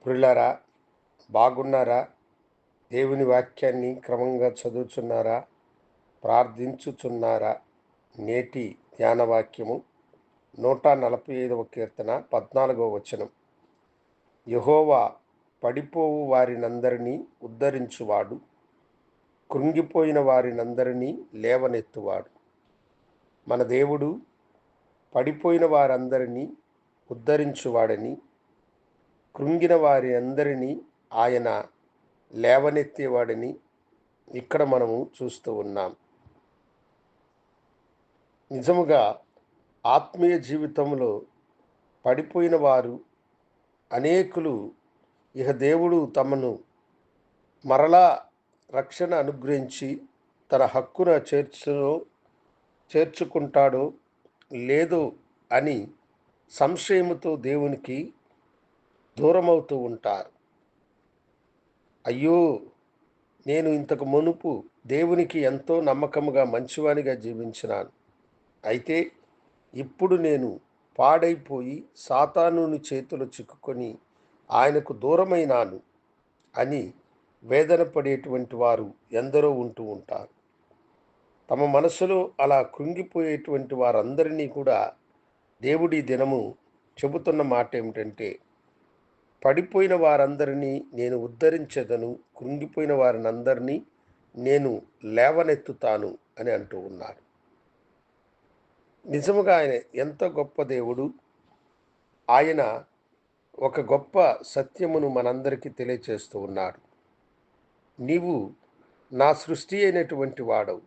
ప్రియులారా, బాగున్నారా? దేవుని వాక్యాన్ని క్రమంగా చదువుచున్నారా? ప్రార్థించుచున్నారా? నేటి ధ్యాన వాక్యము 145వ కీర్తన 14వ వచనం. యెహోవా పడిపోవు వారినందరినీ ఉద్ధరించువాడు, కృంగిపోయిన వారినందరినీ లేవనెత్తువాడు. మన దేవుడు పడిపోయిన వారందరినీ ఉద్ధరించువాడని, కృంగిన వారి అందరినీ ఆయన లేవనెత్తేవాడని ఇక్కడ మనము చూస్తూ ఉన్నాం. నిజముగా ఆత్మీయ జీవితంలో పడిపోయిన వారు అనేకులు దేవుడు తమను మరలా రక్షణ అనుగ్రహించి తన హక్కున చేర్చుకుంటాడో లేదో అని సంశయముతో దేవునికి దూరమవుతూ ఉంటారు. అయ్యో, నేను ఇంతకు మునుపు దేవునికి ఎంతో నమ్మకముగా మంచివానిగా జీవించినాను. అయితే ఇప్పుడు నేను పాడైపోయి సాతానుని చేతిలో చిక్కుకొని ఆయనకు దూరమైనాను అని వేదన పడేటువంటి వారు ఎందరో ఉంటూ ఉంటారు. తమ మనసులో అలా కృంగిపోయేటువంటి వారందరినీ కూడా దేవుడి దినము చెబుతున్న మాట ఏమిటంటే, పడిపోయిన వారందరినీ నేను ఉద్ధరించెదను, కృంగిపోయిన వారినందరినీ నేను లేవనెత్తుతాను అని అంటూ ఉన్నారు. నిజముగా ఆయన ఎంత గొప్ప దేవుడు! ఆయన ఒక గొప్ప సత్యమును మనందరికీ తెలియచేస్తూ ఉన్నాడు. నీవు నా సృష్టి అయినటువంటి వాడవు.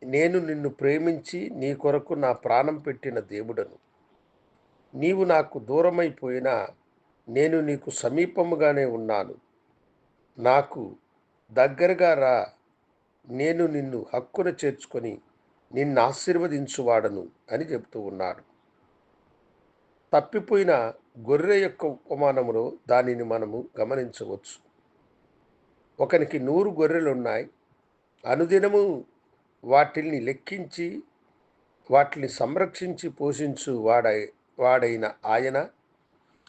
నేను నిన్ను ప్రేమించి నీ కొరకు నా ప్రాణం పెట్టిన దేవుడను. నీవు నాకు దూరమైపోయినా నేను నీకు సమీపముగానే ఉన్నాను. నాకు దగ్గరగా రా, నేను నిన్ను హక్కున చేర్చుకొని నిన్ను ఆశీర్వదించువాడను అని చెబుతూ ఉన్నాడు. తప్పిపోయిన గొర్రె యొక్క ఉపమానములో దానిని మనము గమనించవచ్చు. ఒకనికి 100 గొర్రెలున్నాయి. అనుదినము వాటిని లెక్కించి వాటిని సంరక్షించి పోషించు వాడైన ఆయన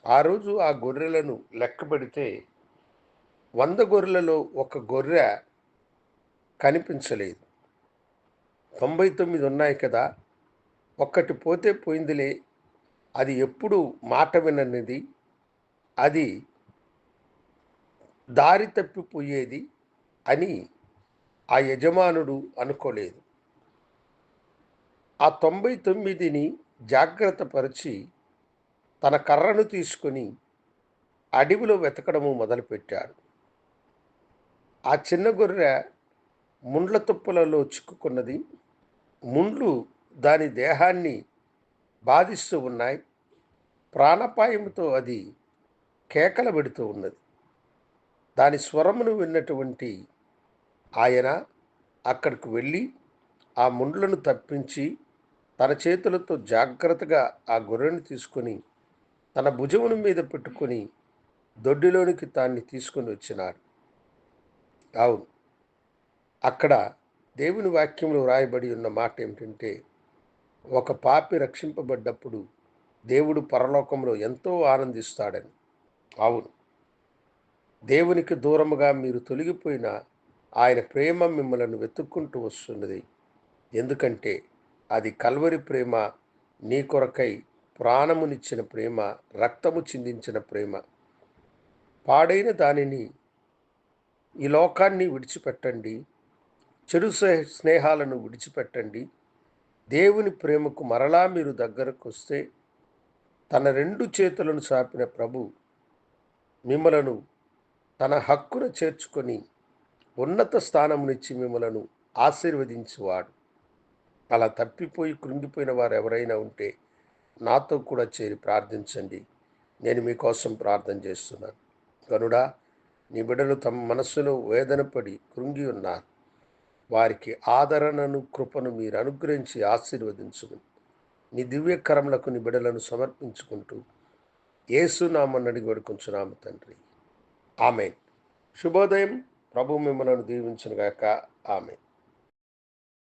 ఆ రోజు ఆ గొర్రెలను లెక్కబెడితే 100 గొర్రెలలో ఒక గొర్రె కనిపించలేదు. 99 ఉన్నాయి కదా, ఒక్కటి పోతే పోయిందిలే, అది ఎప్పుడు మాట విననిది, అది దారి తప్పిపోయేది అని ఆ యజమానుడు అనుకోలేదు. ఆ 99ని జాగ్రత్త పరిచి తన కర్రను తీసుకొని అడవిలో వెతకడము మొదలుపెట్టాడు. ఆ చిన్న గొర్రె ముండ్ల తుప్పలలో చిక్కుకున్నది. ముండ్లు దాని దేహాన్ని బాధిస్తూ ఉన్నాయి. ప్రాణాపాయంతో అది కేకలు పెడుతూ ఉన్నది. దాని స్వరమును విన్నటువంటి ఆయన అక్కడికి వెళ్ళి ఆ ముండ్లను తప్పించి తన చేతులతో జాగ్రత్తగా ఆ గొర్రెను తీసుకొని తన భుజమును మీద పెట్టుకొని దొడ్డిలోనికి దాన్ని తీసుకొని వచ్చినాడు. అవును, అక్కడ దేవుని వాక్యంలో వ్రాయబడి ఉన్న మాట ఏమిటంటే, ఒక పాపి రక్షింపబడ్డప్పుడు దేవుడు పరలోకంలో ఎంతో ఆనందిస్తాడని. అవును, దేవునికి దూరముగా మీరు తొలగిపోయిన ఆయన ప్రేమ మిమ్మల్ని వెతుక్కుంటూ వస్తున్నది. ఎందుకంటే అది కల్వరి ప్రేమ, నీ కొరకై ప్రాణమునిచ్చిన ప్రేమ, రక్తము చిందించిన ప్రేమ. పాడైన దానిని, ఈ లోకాన్ని విడిచిపెట్టండి, చెడు స్నేహాలను విడిచిపెట్టండి. దేవుని ప్రేమకు మరలా మీరు దగ్గరకు వస్తే తన 2 చేతులను చాపిన ప్రభు మిమ్మలను తన హక్కున చేర్చుకొని ఉన్నత స్థానమునిచ్చి మిమ్మలను ఆశీర్వదించువాడు. అలా తప్పిపోయి కృంగిపోయిన వారు ఎవరైనా ఉంటే నాతో కూడా చేరి ప్రార్థించండి. నేను మీకోసం ప్రార్థన చేస్తున్నాను. గనుడా, నీ బిడ్డలు తమ మనస్సులో వేదన పడి కృంగి ఉన్నారు. వారికి ఆదరణను, కృపను మీరు అనుగ్రహించి ఆశీర్వదించుకుని నీ దివ్యకరములకు నీ బిడ్డలను సమర్పించుకుంటూ యేసు నామమున అడిగి వేడుకొంచున్నాము తండ్రి. ఆమేన్. శుభోదయం. ప్రభు మిమ్మల్ని దీవించునుగాక. ఆమేన్.